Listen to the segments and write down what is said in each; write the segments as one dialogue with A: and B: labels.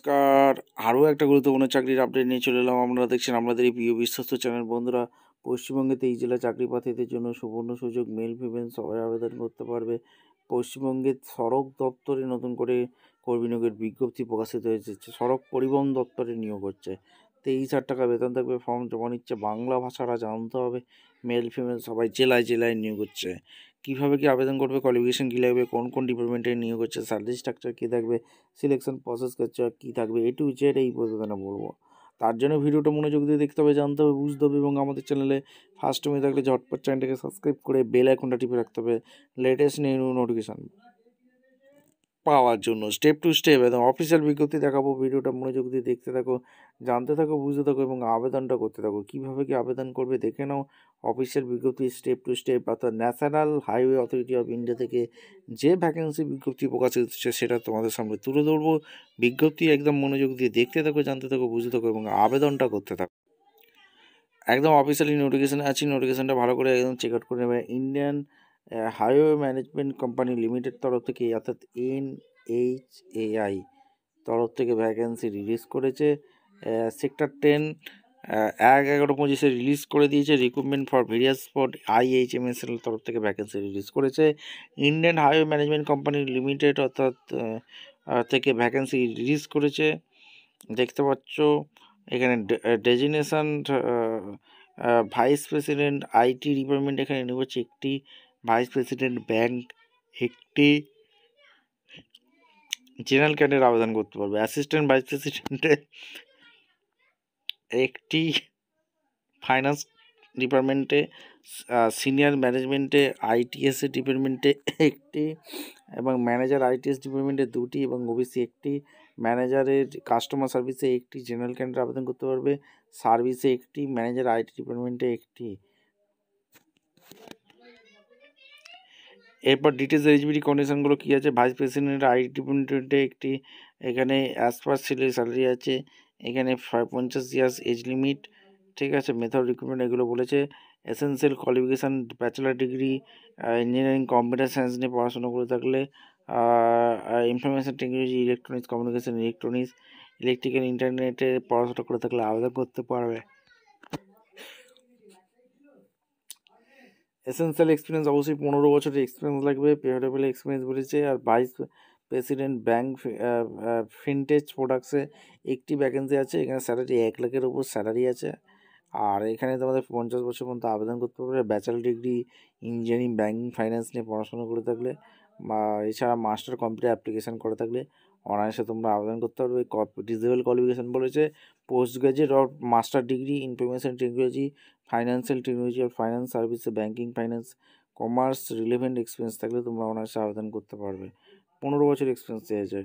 A: নমস্কার। আরও একটা গুরুত্বপূর্ণ চাকরির আপডেট নিয়ে চলে এলাম। আপনারা দেখছেন আপনাদের এই প্রিয় বিশ্বস্ত চ্যানেল। বন্ধুরা, পশ্চিমবঙ্গে 23 জেলা চাকরি প্রার্থীদের জন্য সুবর্ণ সুযোগ। মেল ফিমেল সবাই আবেদন করতে পারবে। পশ্চিমবঙ্গের সড়ক দপ্তরে নতুন করে কর্মী নিয়োগের বিজ্ঞপ্তি প্রকাশিত হয়েছে। সড়ক পরিবহন দপ্তরে নিয়োগ হচ্ছে। 23,000 টাকা বেতন থাকবে। ফর্ম জমা নিচ্ছে। বাংলা ভাষাটা জানতে হবে। মেল ফিমেল সবাই জেলায় জেলায় নিয়োগ হচ্ছে। কীভাবে কি আবেদন করবে, কোয়ালিফিকেশন কী লাগবে, কোন কোন ডিপার্টমেন্টে নিয়োগ হচ্ছে, স্যালারি স্ট্রাকচার কী থাকবে, সিলেকশন প্রসেস কী থাকবে, এ টু জেড এই প্রতিবেদনে বলবো। তার জন্য ভিডিওটা মনোযোগ দিয়ে দেখতে হবে, জানতে হবে, বুঝতে হবে এবং আমাদের চ্যানেলে ফার্স্ট টাইমে থাকলে ঝটপট চ্যানেলটাকে সাবস্ক্রাইব করে বেল আইকনটা টিপে রাখতে হবে লেটেস্ট নিউ নোটিফিকেশান পাওয়ার জন্য। স্টেপ টু স্টেপ একদম অফিসিয়াল বিজ্ঞপ্তি দেখাবো। ভিডিওটা মনোযোগ দিয়ে দেখতে থাকো, জানতে থাকো, বুঝতে থাকো এবং আবেদনটা করতে থাকো। কীভাবে কি আবেদন করবে দেখে নাও। অফিসিয়াল বিজ্ঞপ্তি স্টেপ টু স্টেপ, অর্থাৎ national highway authority of India থেকে যে ভ্যাকেন্সি বিজ্ঞপ্তি প্রকাশিত হচ্ছে সেটা তোমাদের সামনে তুলে ধরবো। বিজ্ঞপ্তি একদম মনোযোগ দিয়ে দেখতে থাকো, জানতে থাকো, বুঝতে থাকো এবং আবেদনটা করতে থাকো। একদম অফিসিয়ালি নোটিফিকেশানে আছি। নোটিফিকেশানটা ভালো করে একদম চেক আউট করে নেবে। Indian highway management company limited তরফ থেকে, অর্থাৎ NHAI তরফ থেকে ভ্যাকেন্সি রিলিজ করেছে। সেক্টর 10 1/11/25 রিলিজ করে দিয়েছে। Recruitment for various spot IHMSL তরফ থেকে ভ্যাকেন্সি রিলিজ করেছে। Indian highway management company limited অর্থাৎ থেকে ভ্যাকেন্সি রিলিজ করেছে। দেখতে পাচ্ছ এখানে designation vice president IT department এখানে নিয়োগ হচ্ছে একটি, ভাইস প্রেসিডেন্ট ব্যাংক একটি, জেনারেল ক্যাডারে আবেদন করতে পারবে। অ্যাসিস্ট্যান্ট ভাইস প্রেসিডেন্টে একটি, ফাইন্যান্স ডিপার্টমেন্টে, সিনিয়র ম্যানেজমেন্টে ITS ডিপার্টমেন্টে একটি এবং ম্যানেজার ITS ডিপার্টমেন্টে 2টি এবং OBC একটি, ম্যানেজারের কাস্টমার সার্ভিসে একটি, জেনারেল ক্যাডারে আবেদন করতে পারবে, সার্ভিসে একটি, ম্যানেজার IT ডিপার্টমেন্টে একটি। এরপর ডিটেলস এলিজিবিলিটি কন্ডিশনগুলো কী আছে। ভাইস প্রেসিডেন্ট IT ডিপার্টমেন্টে একটি, এখানে অ্যাজ পার স্যালারি আছে, এখানে 50 ইয়ার্স এজ লিমিট, ঠিক আছে। মেথড রিক্রুটমেন্ট এগুলো বলেছে। Essential qualification bachelor degree engineering computer science নিয়ে পড়াশোনা করে থাকলে, information technology, electronics communication, electrical ইন্টারনেটে পড়াশোনা করে থাকলে আবেদন করতে পারবে। এসেনশিয়াল এক্সপিরিয়েন্স অবশ্যই 15 বছরের এক্সপিরিয়েন্স লাগবে। পেয়ারেবল এক্সপিরিয়েন্স বলেছে। আর ভাইস প্রেসিডেন্ট ব্যাংক ফিনটেক প্রোডাক্টসে একটি ভ্যাকেন্সি আছে। এখানে স্যালারি 1 লাখের ওপর স্যালারি আছে। আর এখানে তোমাদের 50 বছর পর্যন্ত আবেদন করতে পারবে। Bachelor degree engineering banking finance নিয়ে পড়াশোনা করে থাকলে বা এছাড়া মাস্টার কম্পিউটার অ্যাপ্লিকেশান করে থাকলে অনায়াসে তোমরা আবেদন করতে পারবে। ডিজেবল কোয়ালিফিকেশান বলেছে post graduate or master degree information technology, financial technology আর ফাইন্যান্স সার্ভিসে, banking, finance, commerce relevant experience থাকলে তোমরা অনায়াসে আবেদন করতে পারবে। 15 বছর এক্সপিরিয়েন্স চেয়েছে।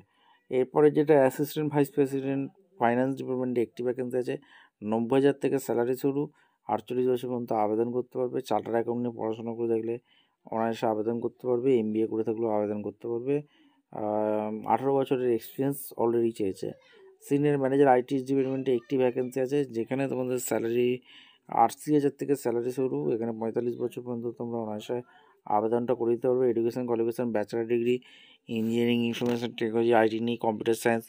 A: এরপরে যেটা অ্যাসিস্ট্যান্ট ভাইস প্রেসিডেন্ট ফাইন্যান্স ডিপার্টমেন্টে একটি ভ্যাকেন্সি আছে। 90,000 থেকে স্যালারি শুরু। 48 বছর পর্যন্ত আবেদন করতে পারবে। চার্টার্ড অ্যাকাউন্ট নিয়ে পড়াশোনা করে থাকলে অনায়াসে আবেদন করতে পারবে। MBA করে থাকলেও আবেদন করতে পারবে। 18 বছরের এক্সপিরিয়েন্স অলরেডি চেয়েছে। সিনিয়র ম্যানেজার ITS ডিপার্টমেন্টে একটি ভ্যাকেন্সি আছে, যেখানে তোমাদের স্যালারি 80,000 থেকে স্যালারি শুরু। এখানে 45 বছর পর্যন্ত তোমরা অনায়াসে আবেদনটা করে দিতে পারবে। Education qualification bachelor degree engineering information technology, IT নিয়ে, কম্পিউটার সায়েন্স,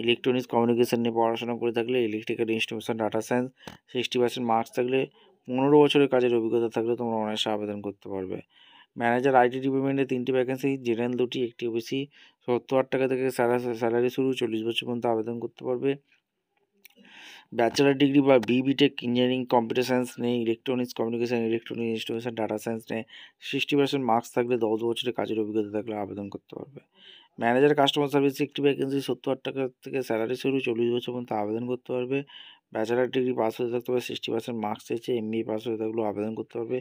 A: ইলেকট্রনিক্স কমিউনিকেশান নিয়ে পড়াশোনা করে থাকলে, electrical instrumentation, data science 60% marks থাকলে, 15 বছরের কাজের অভিজ্ঞতা থাকলে তোমরা অনায়াসে আবেদন করতে পারবে। ম্যানেজার IT ডিপার্টমেন্টে 3টি ভ্যাকেন্সি, জেনারেল 2টি, একটি OBC। 70,000 টাকা থেকে স্যালারি শুরু। 40 বছর পর্যন্ত আবেদন করতে পারবে। ব্যাচেলার ডিগ্রি বা BTech ইঞ্জিনিয়ারিং কম্পিউটার সায়েন্স নেই, electronics communication, electronic instrumentation, data science নেই। 60% মার্কস থাকলে, 10 বছরের কাজের অভিজ্ঞতা থাকলে আবেদন করতে পারবে। ম্যানেজার কাস্টমার সার্ভিসে একটি ভ্যাকেন্সি, 70,000 টাকা থেকে স্যালারি শুরু। 40 বছর পর্যন্ত আবেদন করতে পারবে। ব্যাচেলার ডিগ্রি পাস হতে থাকতে হবে। 60% মার্কস চেয়েছে। MBA পাস হতে থাকলেও আবেদন করতে পারবে।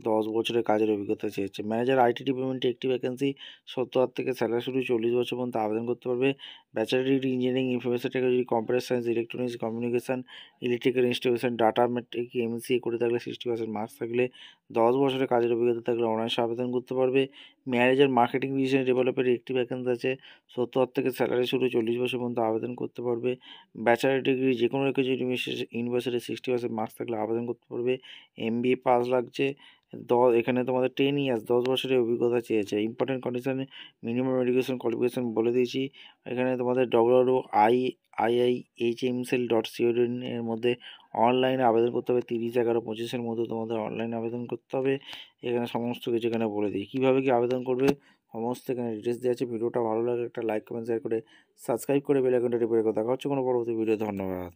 A: 10 বছরের কাজের অভিজ্ঞতা চেয়েছে। ম্যানেজার IT ডিপার্টমেন্টে একটি ভ্যাকেন্সি, 70,000 থেকে স্যালারি শুরু। 40 বছর পর্যন্ত আবেদন করতে পারবে। Bachelor degree engineering information technology, computer science, electronics communication, electrical instrumentation, data metric, MCA করে থাকলে, 60% মার্কস থাকলে, 10 বছরের কাজের অভিজ্ঞতা থাকলে অনায়াসে আবেদন করতে পারবে। ম্যানেজার মার্কেটিং বিজনেস ডেভেলপের একটি ভ্যাকেন্সি আছে, 70,000 থেকে স্যালারি শুরু। 40 বছর পর্যন্ত আবেদন করতে পারবে। ব্যাচেলার ডিগ্রি যে কোনো কিছু ইউনিভার্সিটি 60% মার্কস থাকলে আবেদন করতে পারবে। MBA পাস লাগছে। এখানে তোমাদের 10 ইয়ার্স 10 বছরের অভিজ্ঞতা চেয়েছে। ইম্পর্টেন্ট কন্ডিশনে মিনিমাম এডুকেশন কোয়ালিফিকেশন বলে দিয়েছি। এখানে তোমাদের www.ihmcell.co.in এর মধ্যে অনলাইনে আবেদন করতে হবে। 30/11/25 মধ্যে তোমাদের অনলাইনে আবেদন করতে হবে। এখানে সমস্ত কিছু এখানে বলে দিই কীভাবে কি আবেদন করবে, সমস্ত এখানে ডিটেলস দেওয়া আছে। ভিডিওটা ভালো লাগে একটা লাইক কমেন্ট শেয়ার করে সাবস্ক্রাইব করে বেল আইকনটা টিপে রেখো। দেখা হচ্ছে কোনো পরবর্তী ভিডিও। ধন্যবাদ।